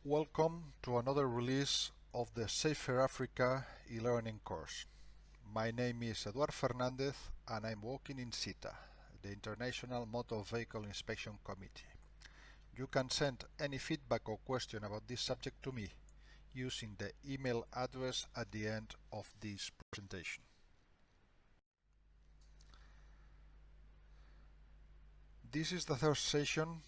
Welcome to another release of the SaferAfrica e-learning course. My name is Eduard Fernandez and I'm working in CITA, the International Motor Vehicle Inspection Committee. You can send any feedback or question about this subject to me using the email address at the end of this presentation. This is the third session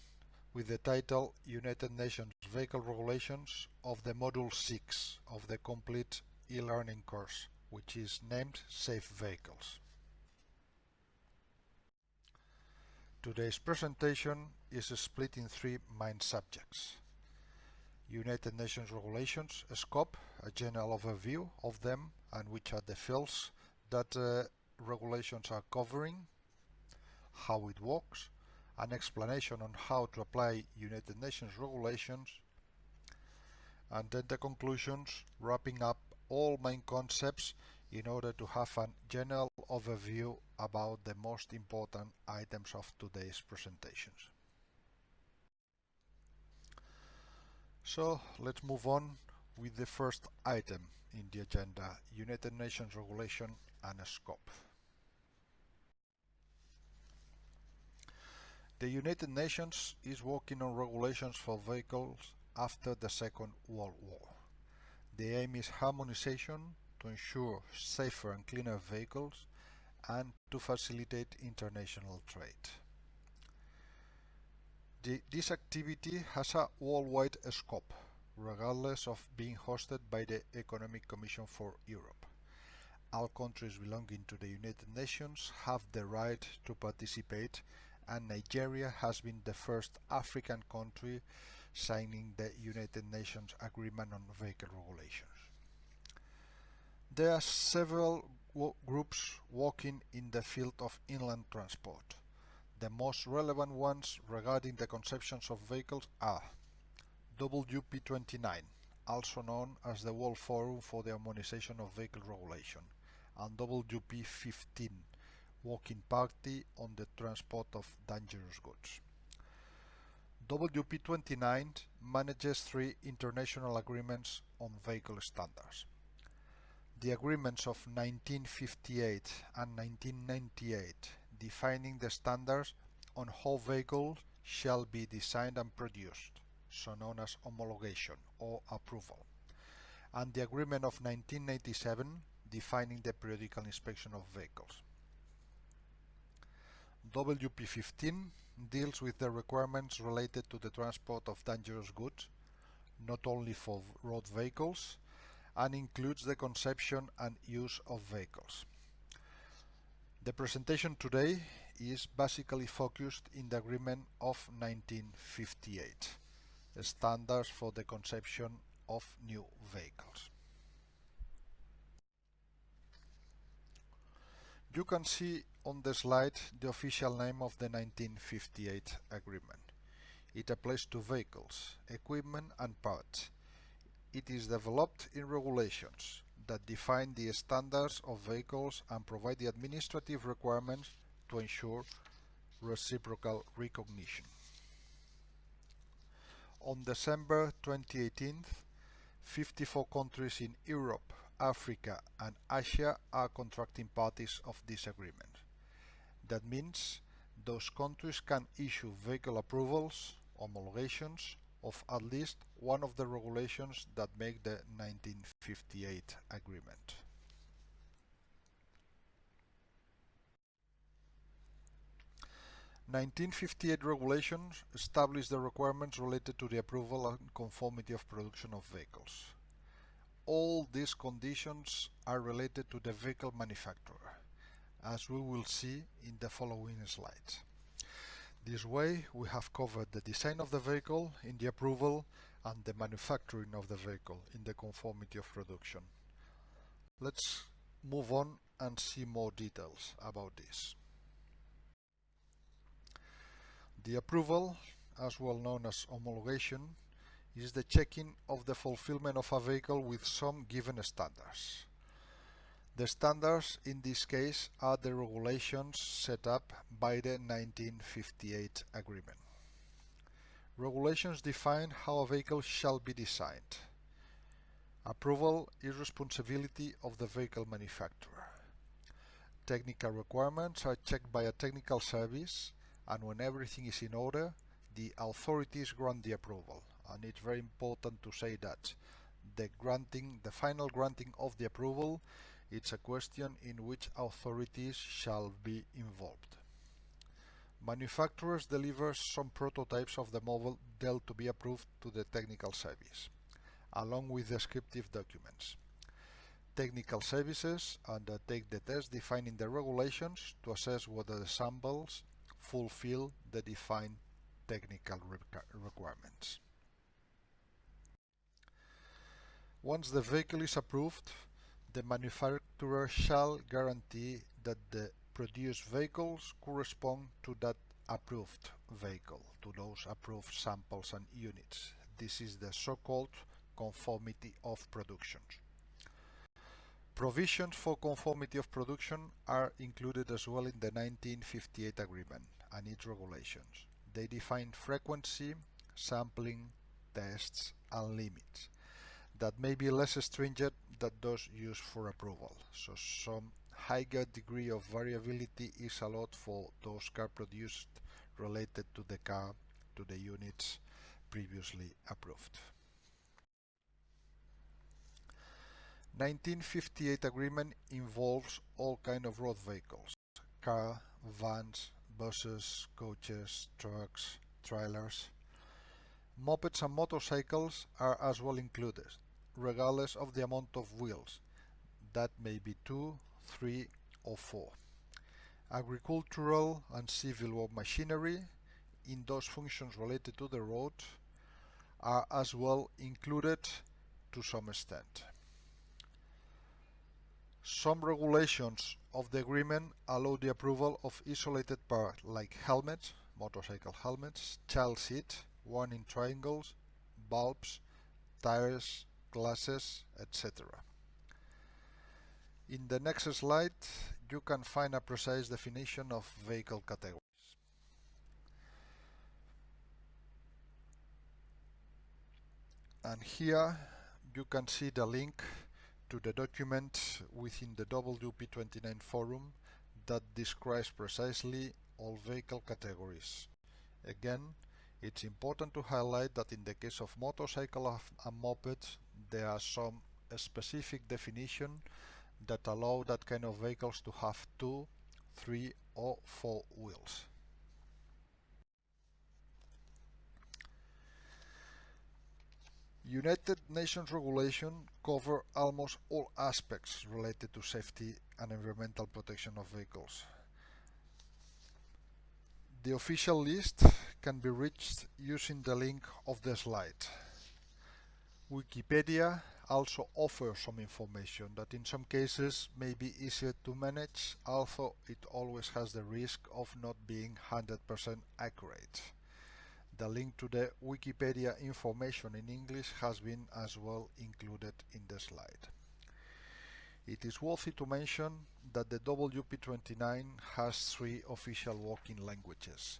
with the title United Nations Vehicle Regulations of the Module 6 of the complete e-learning course, which is named Safe Vehicles. Today's presentation is split in three main subjects. United Nations Regulations Scope, a general overview of them and which are the fields that regulations are covering, how it works, an explanation on how to apply United Nations regulations, and then the conclusions, wrapping up all main concepts in order to have a general overview about the most important items of today's presentations. So let's move on with the first item in the agenda, United Nations Regulation and Scope. The United Nations is working on regulations for vehicles after the Second World War. The aim is harmonization to ensure safer and cleaner vehicles and to facilitate international trade. This activity has a worldwide scope, regardless of being hosted by the Economic Commission for Europe. All countries belonging to the United Nations have the right to participate, and Nigeria has been the first African country signing the United Nations Agreement on Vehicle Regulations. There are several groups working in the field of inland transport. The most relevant ones regarding the conceptions of vehicles are WP29, also known as the World Forum for the Harmonization of Vehicle Regulation, and WP15, Working Party on the Transport of Dangerous Goods. WP29 manages three international agreements on vehicle standards. The agreements of 1958 and 1998 defining the standards on how vehicles shall be designed and produced, so known as homologation or approval, and the agreement of 1987 defining the periodical inspection of vehicles. WP15 deals with the requirements related to the transport of dangerous goods, not only for road vehicles, and includes the conception and use of vehicles. The presentation today is basically focused in the agreement of 1958, standards for the conception of new vehicles. You can see on the slide the official name of the 1958 agreement. It applies to vehicles, equipment and parts. It is developed in regulations that define the standards of vehicles and provide the administrative requirements to ensure reciprocal recognition. On December 2018, 54 countries in Europe, Africa and Asia are contracting parties of this agreement. That means those countries can issue vehicle approvals, homologations, of at least one of the regulations that make the 1958 agreement. The 1958 regulations establish the requirements related to the approval and conformity of production of vehicles. All these conditions are related to the vehicle manufacturer, as we will see in the following slides. This way, we have covered the design of the vehicle in the approval and the manufacturing of the vehicle in the conformity of production. Let's move on and see more details about this. The approval, as well known as homologation, is the checking of the fulfillment of a vehicle with some given standards. The standards in this case are the regulations set up by the 1958 agreement. Regulations define how a vehicle shall be designed. Approval is responsibility of the vehicle manufacturer. Technical requirements are checked by a technical service, and when everything is in order, the authorities grant the approval. And it's very important to say that the final granting of the approval, it's a question in which authorities shall be involved. Manufacturers deliver some prototypes of the model to be approved to the technical service, along with descriptive documents. Technical services undertake the test defining the regulations to assess whether the samples fulfill the defined technical requirements. Once the vehicle is approved, the manufacturer shall guarantee that the produced vehicles correspond to that approved vehicle, to those approved samples and units. This is the so-called conformity of production. Provisions for conformity of production are included as well in the 1958 agreement and its regulations. They define frequency, sampling, tests, and limits that may be less stringent than those used for approval. So some higher degree of variability is allowed for those cars produced related to the units previously approved. 1958 agreement involves all kinds of road vehicles: car, vans, buses, coaches, trucks, trailers. Mopeds and motorcycles are as well included, regardless of the amount of wheels. That may be 2, 3 or 4. Agricultural and civil work machinery in those functions related to the road are as well included to some extent. Some regulations of the agreement allow the approval of isolated parts like helmets, motorcycle helmets, child seat, warning triangles, bulbs, tires, glasses, etc. In the next slide, you can find a precise definition of vehicle categories. And here you can see the link to the document within the WP29 forum that describes precisely all vehicle categories. Again, it's important to highlight that in the case of motorcycle and mopeds, there are some specific definitions that allow that kind of vehicles to have 2, 3 or 4 wheels. United Nations regulations cover almost all aspects related to safety and environmental protection of vehicles. The official list can be reached using the link of the slide. Wikipedia also offers some information that in some cases may be easier to manage, although it always has the risk of not being 100% accurate. The link to the Wikipedia information in English has been as well included in the slide. It is worthy to mention that the WP29 has 3 official working languages.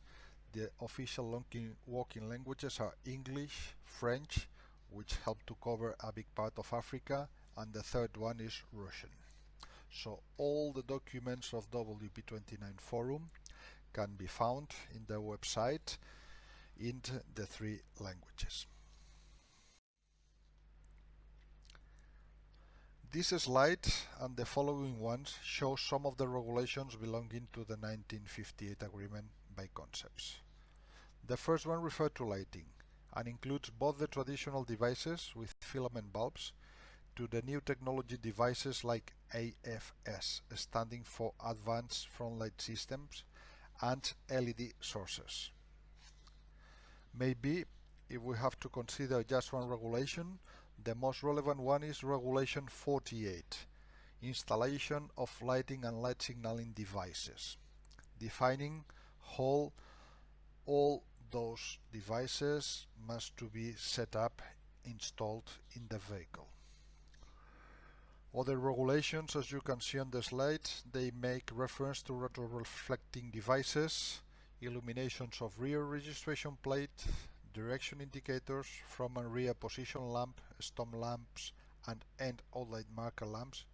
The official working languages are English, French, which help to cover a big part of Africa, and the third one is Russian. So all the documents of WP29 forum can be found in the website in the 3 languages. This slide and the following ones show some of the regulations belonging to the 1958 agreement by concepts. The first one refers to lighting and includes both the traditional devices with filament bulbs to the new technology devices like AFS, standing for Advanced Front Light Systems, and LED sources. Maybe, if we have to consider just one regulation, the most relevant one is Regulation 48, Installation of Lighting and Light Signaling Devices, defining how all those devices must to be set up, installed in the vehicle. Other regulations, as you can see on the slide, they make reference to retroreflecting devices, illuminations of rear registration plate, direction indicators, front and rear position lamp, stop lamps and end outlight marker lamps,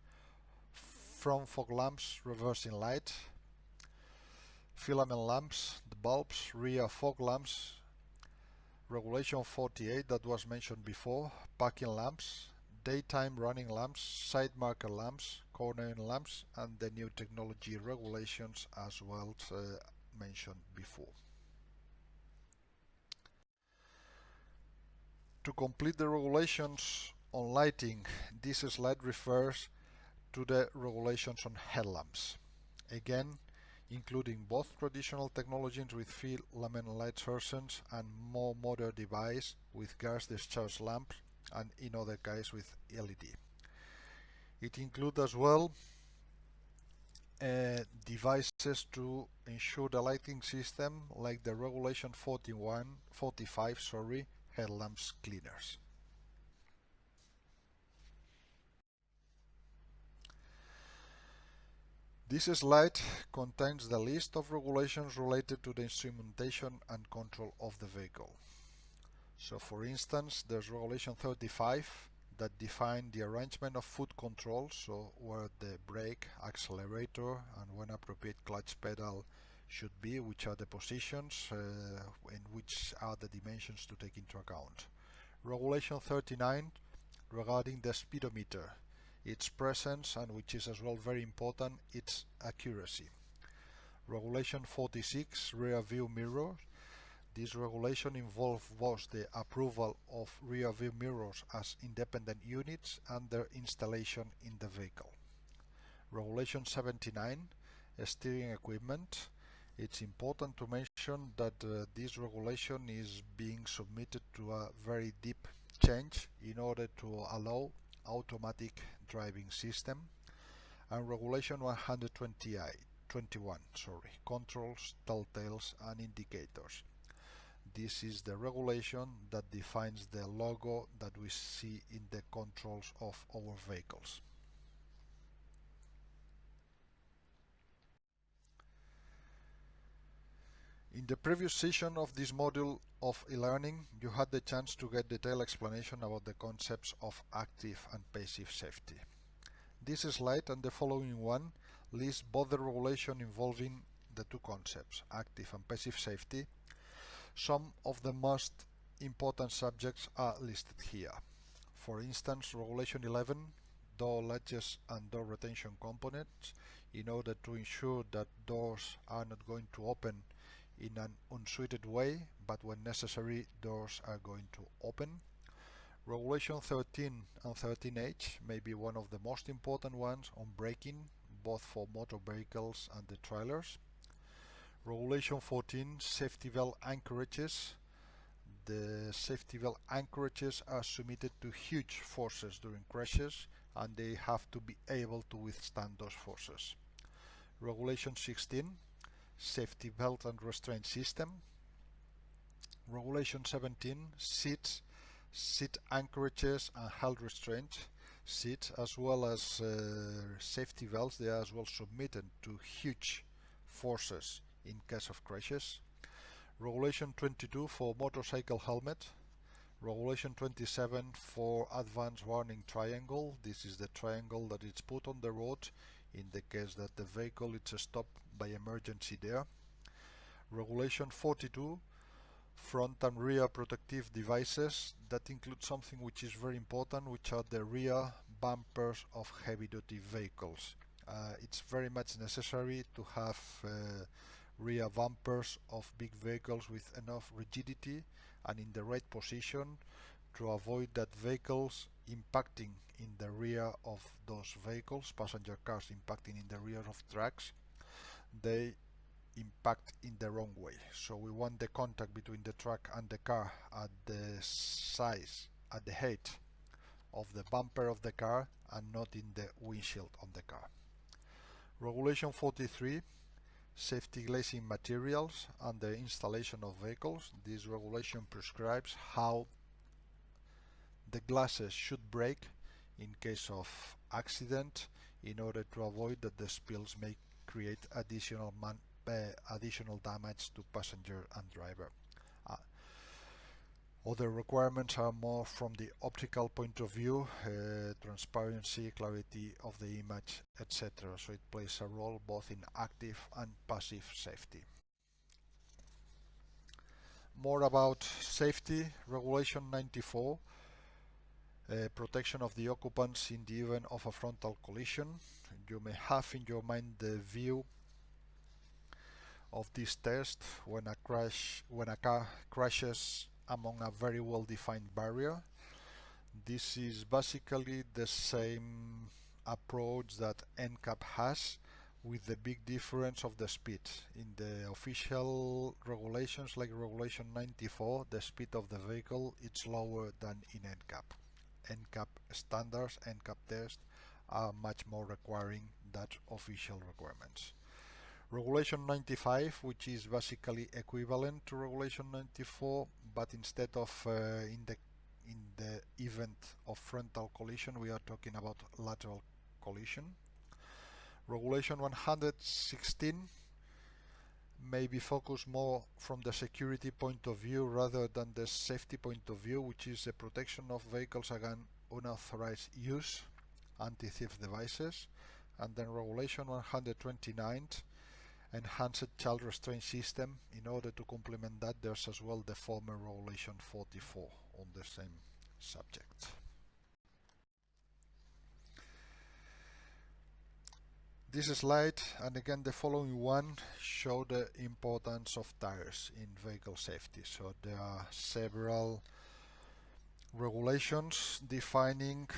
front fog lamps, reversing light, filament lamps, the bulbs, rear fog lamps, regulation 48 that was mentioned before, parking lamps, daytime running lamps, side marker lamps, cornering lamps, and the new technology regulations as well mentioned before. To complete the regulations on lighting, this slide refers to the regulations on headlamps. Again, including both traditional technologies with filament light sources and more modern device with gas discharge lamps, and in other cases with LED. It includes as well devices to ensure the lighting system like the regulation 45 headlamps cleaners. This slide contains the list of regulations related to the instrumentation and control of the vehicle. So for instance, there's regulation 35 that define the arrangement of foot controls, so where the brake, accelerator and when appropriate clutch pedal should be, which are the positions and which are the dimensions to take into account. Regulation 39 regarding the speedometer, its presence and which is as well very important, its accuracy. Regulation 46 rear view mirror. This regulation involves both the approval of rear view mirrors as independent units and their installation in the vehicle. Regulation 79 steering equipment. It's important to mention that this regulation is being submitted to a very deep change in order to allow automatic driving system. And regulation 121, controls, telltales and indicators. This is the regulation that defines the logo that we see in the controls of our vehicles. In the previous session of this module of e-learning, you had the chance to get detailed explanation about the concepts of active and passive safety. This slide and the following one list both the regulation involving the two concepts, active and passive safety. Some of the most important subjects are listed here. For instance, regulation 11, door latches and door retention components, in order to ensure that doors are not going to open in an unsuited way, but when necessary doors are going to open. Regulation 13 and 13H may be one of the most important ones on braking, both for motor vehicles and the trailers. Regulation 14, safety belt anchorages. The safety belt anchorages are submitted to huge forces during crashes and they have to be able to withstand those forces. Regulation 16, safety belt and restraint system. Regulation 17, seats, seat anchorages and hand restraint seats, as well as safety belts. They are as well submitted to huge forces in case of crashes. Regulation 22 for motorcycle helmet. Regulation 27 for advanced warning triangle. This is the triangle that is put on the road in the case that the vehicle is stopped by emergency there. Regulation 42, front and rear protective devices. That includes something which is very important, which are the rear bumpers of heavy-duty vehicles. It's very much necessary to have rear bumpers of big vehicles with enough rigidity and in the right position to avoid that vehicles impacting in the rear of those vehicles, passenger cars impacting in the rear of trucks, they impact in the wrong way. So we want the contact between the truck and the car at the size, at the height of the bumper of the car and not in the windshield on the car. Regulation 43, safety glazing materials and the installation of vehicles. This regulation prescribes how the glasses should break in case of accident in order to avoid that the spills may create additional damage to passenger and driver. Other requirements are more from the optical point of view, transparency, clarity of the image, etc. So it plays a role both in active and passive safety. More about safety. Regulation 94, protection of the occupants in the event of a frontal collision. You may have in your mind the view of this test when a car crashes among a very well-defined barrier. This is basically the same approach that NCAP has, with the big difference of the speed. In the official regulations, like Regulation 94, the speed of the vehicle is lower than in NCAP. NCAP standards, NCAP tests are much more requiring than official requirements. Regulation 95, which is basically equivalent to Regulation 94, but instead of in the event of frontal collision, we are talking about lateral collision. Regulation 116 may be focused more from the security point of view rather than the safety point of view, which is the protection of vehicles against unauthorized use, anti-theft devices. And then Regulation 129, enhanced child restraint system. In order to complement that, there's as well the former Regulation 44 on the same subject. This slide, and again the following one, show the importance of tires in vehicle safety. So there are several regulations defining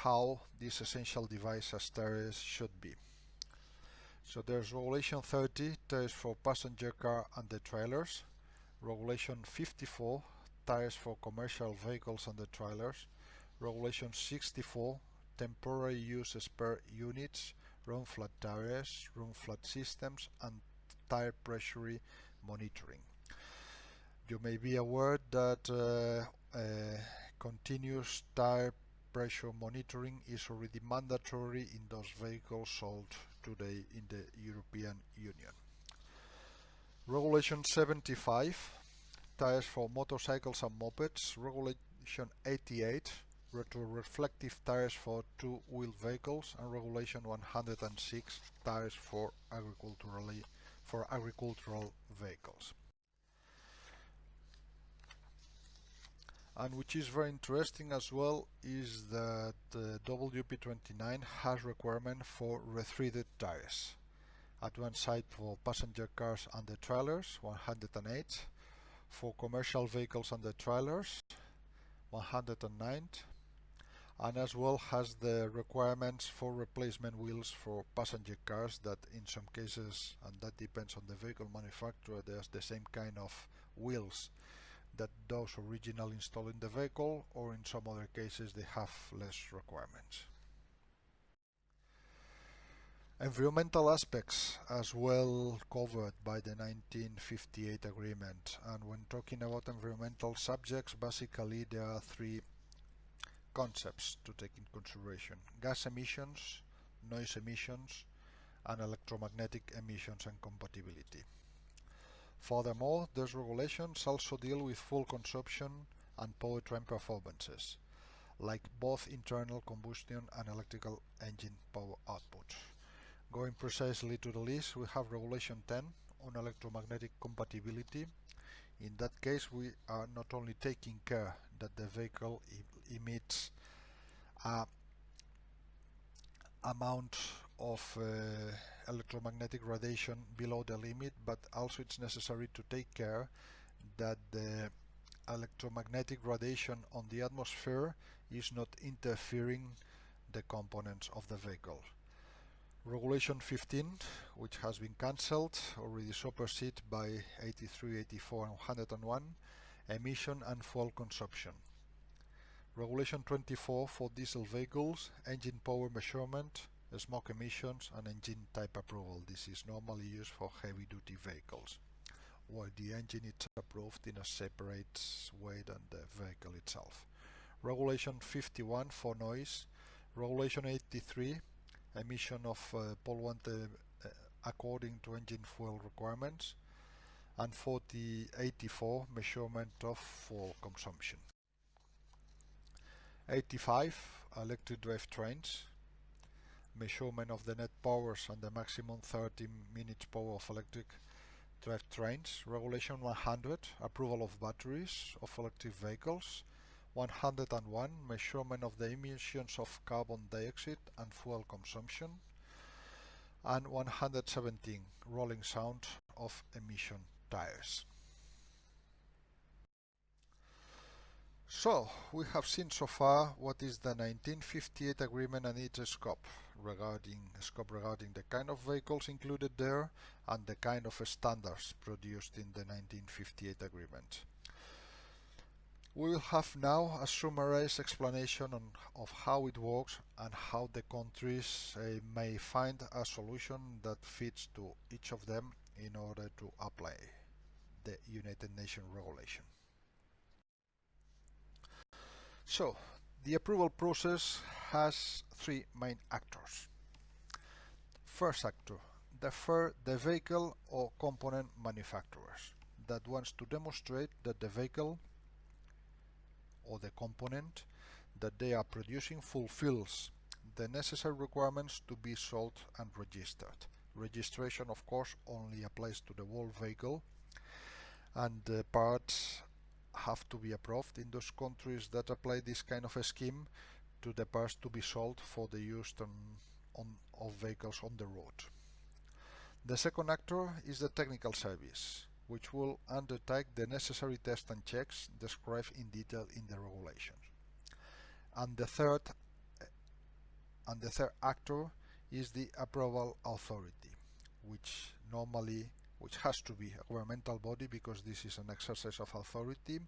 how this essential device as tires should be. So there's Regulation 30, tires for passenger car and the trailers. Regulation 54, tires for commercial vehicles and the trailers. Regulation 64, temporary use spare units, run flat tires, run flat systems, and tire pressure monitoring. You may be aware that continuous tire pressure monitoring is already mandatory in those vehicles sold today in the European Union. Regulation 75, tires for motorcycles and mopeds. Regulation 88, retroreflective tires for two-wheel vehicles, and Regulation 106, tires for agricultural vehicles. And which is very interesting as well is that the WP29 has requirement for retreated tires. At one side for passenger cars and the trailers, 108, for commercial vehicles and the trailers, 109, and as well has the requirements for replacement wheels for passenger cars that in some cases, and that depends on the vehicle manufacturer, there's the same kind of wheels that those originally installed in the vehicle, or in some other cases they have less requirements. Environmental aspects as well covered by the 1958 agreement, and when talking about environmental subjects, basically there are three concepts to take in consideration: gas emissions, noise emissions, and electromagnetic emissions and compatibility. Furthermore, those regulations also deal with fuel consumption and powertrain performances, like both internal combustion and electrical engine power output. Going precisely to the list, we have Regulation 10 on electromagnetic compatibility. In that case, we are not only taking care that the vehicle emits an amount of electromagnetic radiation below the limit, but also it's necessary to take care that the electromagnetic radiation on the atmosphere is not interfering the components of the vehicle. Regulation 15, which has been cancelled, already superseded by 83, 84 and 101, emission and fuel consumption. Regulation 24 for diesel vehicles, engine power measurement, smoke emissions and engine type approval. This is normally used for heavy duty vehicles, where the engine is approved in a separate way than the vehicle itself. Regulation 51 for noise, Regulation 83, emission of pollutant according to engine fuel requirements, and for the 84, measurement of fuel consumption. 85, electric drive trains, measurement of the net powers and the maximum 30 minutes power of electric drive trains. Regulation 100, approval of batteries of electric vehicles. 101, measurement of the emissions of carbon dioxide and fuel consumption. And 117, rolling sound of emission tires. So, we have seen so far what is the 1958 agreement and its scope regarding the kind of vehicles included there and the kind of standards produced in the 1958 agreement. We will have now a summarized explanation of how it works and how the countries may find a solution that fits to each of them in order to apply the United Nations regulation. So, the approval process has three main actors. First actor, the vehicle or component manufacturers that wants to demonstrate that the vehicle or the component that they are producing fulfills the necessary requirements to be sold and registered. Registration, of course, only applies to the whole vehicle, and the parts have to be approved in those countries that apply this kind of a scheme to the parts to be sold for the use of vehicles on the road. The second actor is the technical service, which will undertake the necessary tests and checks described in detail in the regulations. And the third actor is the approval authority, which has to be a governmental body because this is an exercise of authority,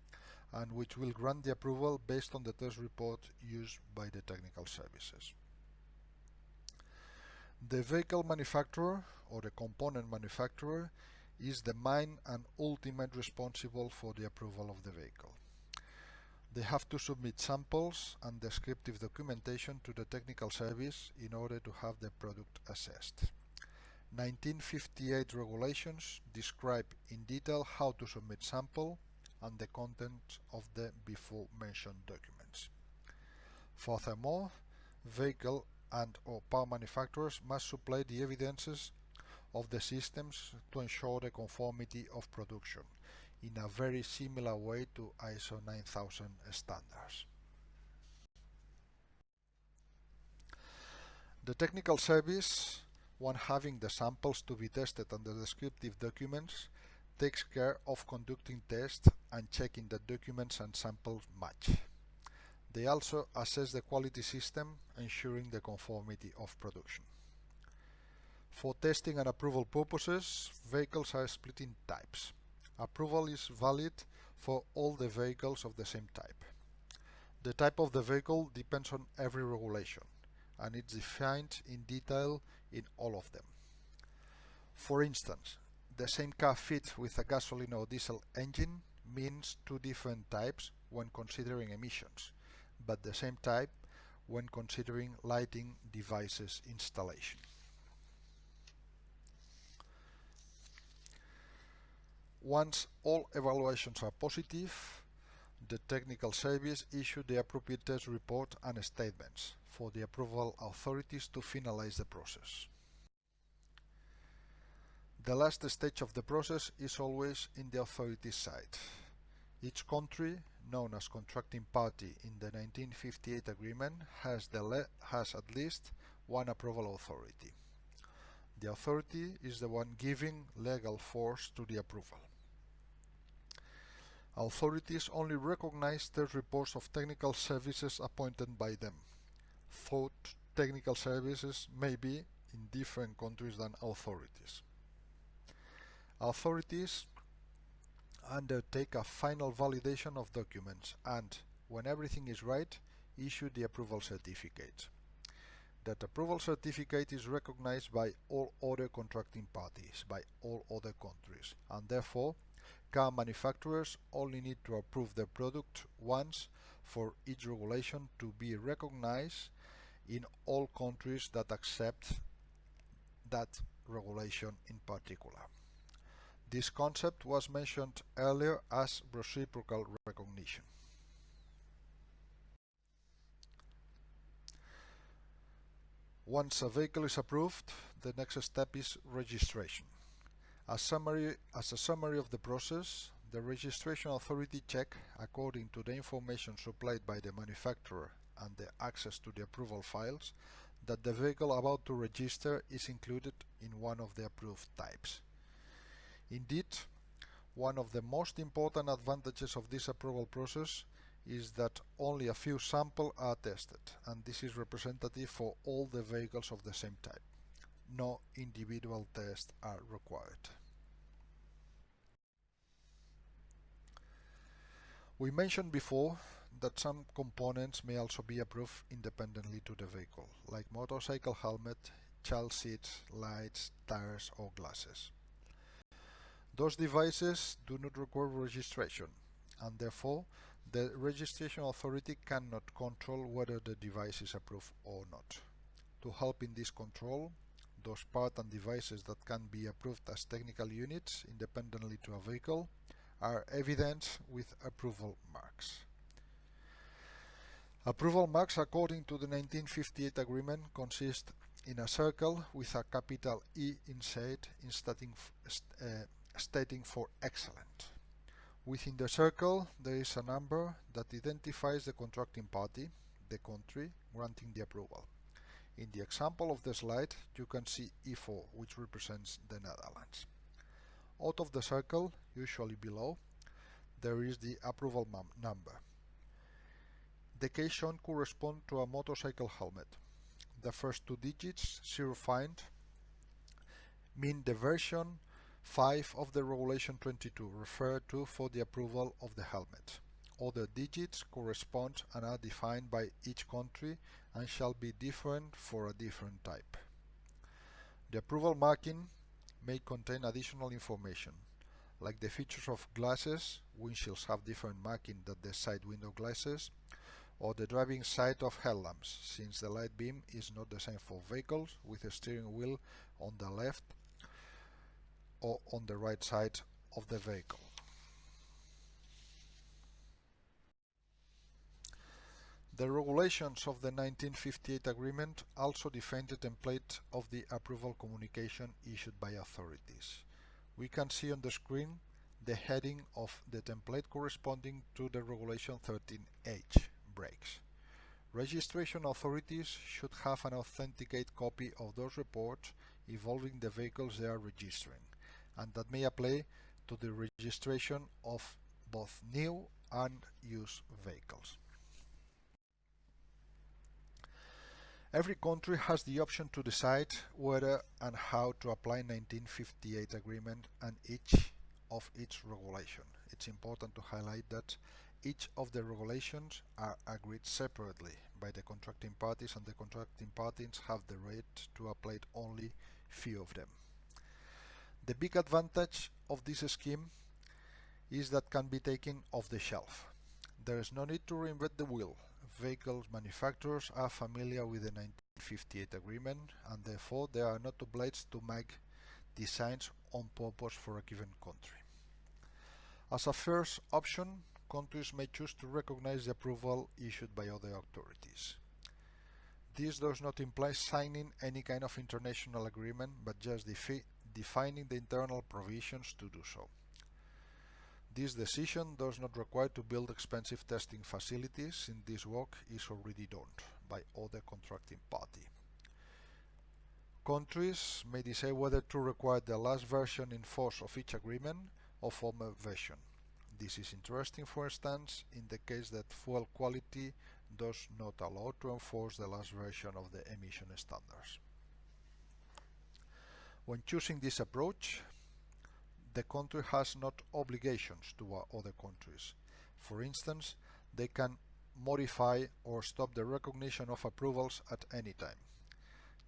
and which will grant the approval based on the test report used by the technical services. The vehicle manufacturer or the component manufacturer is the main and ultimate responsible for the approval of the vehicle. They have to submit samples and descriptive documentation to the technical service in order to have the product assessed. 1958 regulations describe in detail how to submit sample and the content of the before mentioned documents. Furthermore, vehicle and/or part manufacturers must supply the evidences of the systems to ensure the conformity of production in a very similar way to ISO 9000 standards. The technical service, one having the samples to be tested and the descriptive documents, takes care of conducting tests and checking that documents and samples match. They also assess the quality system, ensuring the conformity of production. For testing and approval purposes, vehicles are split in types. Approval is valid for all the vehicles of the same type. The type of the vehicle depends on every regulation, and it's defined in detail in all of them. For instance, the same car fit with a gasoline or diesel engine means two different types when considering emissions, but the same type when considering lighting devices installation. Once all evaluations are positive, the technical service issues the appropriate test report and statements for the approval authorities to finalize the process. The last stage of the process is always in the authorities' side. Each country, known as contracting party in the 1958 agreement, has at least one approval authority. The authority is the one giving legal force to the approval. Authorities only recognize the reports of technical services appointed by them, though technical services may be in different countries than authorities. Authorities undertake a final validation of documents and, when everything is right, issue the approval certificate. That approval certificate is recognized by all other contracting parties, by all other countries, and therefore car manufacturers only need to approve their product once for each regulation to be recognized in all countries that accept that regulation in particular. This concept was mentioned earlier as reciprocal recognition. Once a vehicle is approved, the next step is registration. As a summary of the process, the registration authority check, according to the information supplied by the manufacturer and the access to the approval files, that the vehicle about to register is included in one of the approved types. Indeed, one of the most important advantages of this approval process is that only a few samples are tested, and this is representative for all the vehicles of the same type. No individual tests are required. We mentioned before that some components may also be approved independently to the vehicle, like motorcycle helmet, child seats, lights, tires or glasses. Those devices do not require registration, and therefore the registration authority cannot control whether the device is approved or not. To help in this control, those parts and devices that can be approved as technical units independently to a vehicle are evidenced with approval marks. Approval marks, according to the 1958 agreement, consist in a circle with a capital E inside stating for excellent. Within the circle there is a number that identifies the contracting party, the country, granting the approval. In the example of the slide you can see E4, which represents the Netherlands. Out of the circle, usually below, there is the approval number. The case shown corresponds to a motorcycle helmet. The first two digits, 05, mean the version 5 of the Regulation 22 referred to for the approval of the helmet. Other digits correspond and are defined by each country and shall be different for a different type. The approval marking may contain additional information, like the features of glasses. Windshields have different marking than the side window glasses, or the driving side of headlamps, since the light beam is not the same for vehicles with a steering wheel on the left or on the right side of the vehicle. The regulations of the 1958 agreement also define the template of the approval communication issued by authorities. We can see on the screen the heading of the template corresponding to the Regulation 13H, brakes. Registration authorities should have an authenticate copy of those reports involving the vehicles they are registering, and that may apply to the registration of both new and used vehicles. Every country has the option to decide whether and how to apply 1958 agreement and each of its regulation. It's important to highlight that each of the regulations are agreed separately by the contracting parties, and the contracting parties have the right to apply only few of them. The big advantage of this scheme is that can be taken off the shelf. There is no need to reinvent the wheel. Vehicle manufacturers are familiar with the 1958 agreement, and therefore they are not obliged to make designs on purpose for a given country. As a first option, countries may choose to recognize the approval issued by other authorities. This does not imply signing any kind of international agreement, but just defining the internal provisions to do so. This decision does not require to build expensive testing facilities, since this work is already done by other contracting party. Countries may decide whether to require the last version in force of each agreement or former version. This is interesting, for instance, in the case that fuel quality does not allow to enforce the last version of the emission standards. When choosing this approach, the country has not obligations to other countries. For instance, they can modify or stop the recognition of approvals at any time.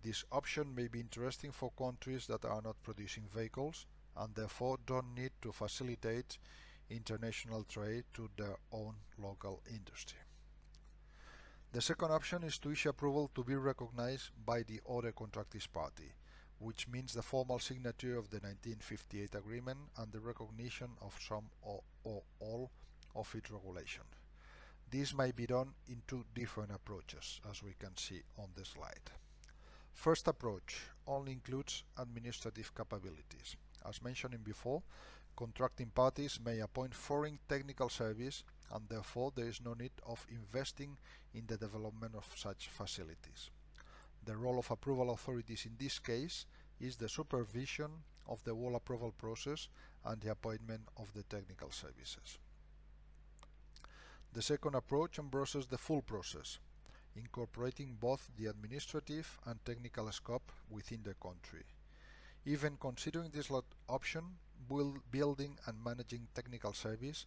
This option may be interesting for countries that are not producing vehicles and therefore don't need to facilitate international trade to their own local industry. The second option is to issue approval to be recognized by the other contracting party, which means the formal signature of the 1958 agreement and the recognition of some or all of its regulation. This may be done in two different approaches, as we can see on the slide. First approach only includes administrative capabilities. As mentioned before, contracting parties may appoint foreign technical service, and therefore there is no need of investing in the development of such facilities. The role of approval authorities in this case is the supervision of the whole approval process and the appointment of the technical services. The second approach embraces the full process, incorporating both the administrative and technical scope within the country. Even considering this option, building and managing technical service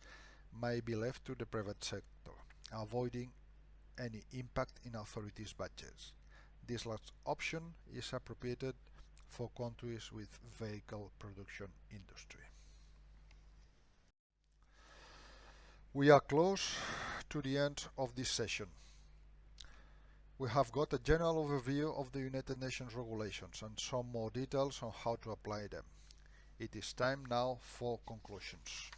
may be left to the private sector, avoiding any impact in authorities' budgets. This last option is appropriate for countries with vehicle production industry. We are close to the end of this session. We have got a general overview of the United Nations regulations and some more details on how to apply them. It is time now for conclusions.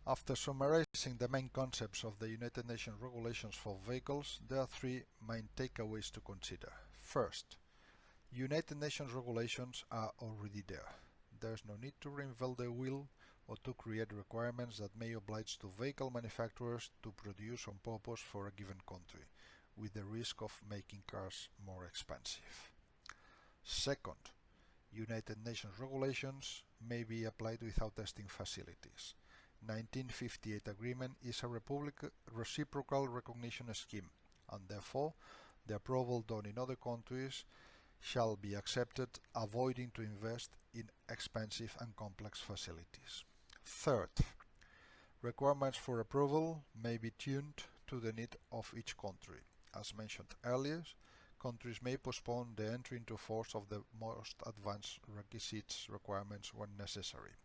After summarizing the main concepts of the United Nations regulations for vehicles, there are three main takeaways to consider. First, United Nations regulations are already there. There is no need to reinvent the wheel or to create requirements that may oblige to vehicle manufacturers to produce on purpose for a given country, with the risk of making cars more expensive. Second, United Nations regulations may be applied without testing facilities. 1958 agreement is a reciprocal recognition scheme, and therefore the approval done in other countries shall be accepted, avoiding to invest in expensive and complex facilities. Third, requirements for approval may be tuned to the need of each country. As mentioned earlier, countries may postpone the entry into force of the most advanced requisites requirements when necessary.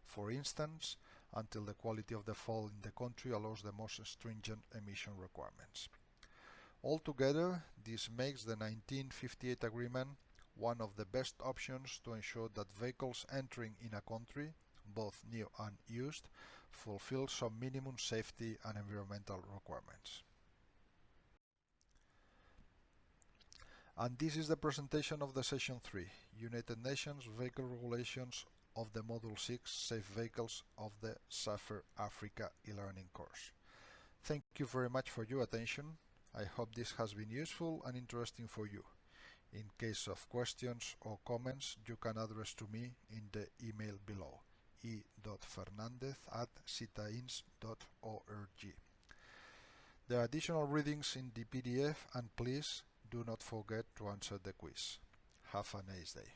For instance, until the quality of the fuel in the country allows the most stringent emission requirements. Altogether, this makes the 1958 agreement one of the best options to ensure that vehicles entering in a country, both new and used, fulfill some minimum safety and environmental requirements. And this is the presentation of the Session 3, United Nations Vehicle Regulations of the Module 6 Safe Vehicles of the SaferAfrica e-learning course. Thank you very much for your attention. I hope this has been useful and interesting for you. In case of questions or comments, you can address to me in the email below, e.fernandez@citains.org. There are additional readings in the PDF, and please do not forget to answer the quiz. Have a nice day.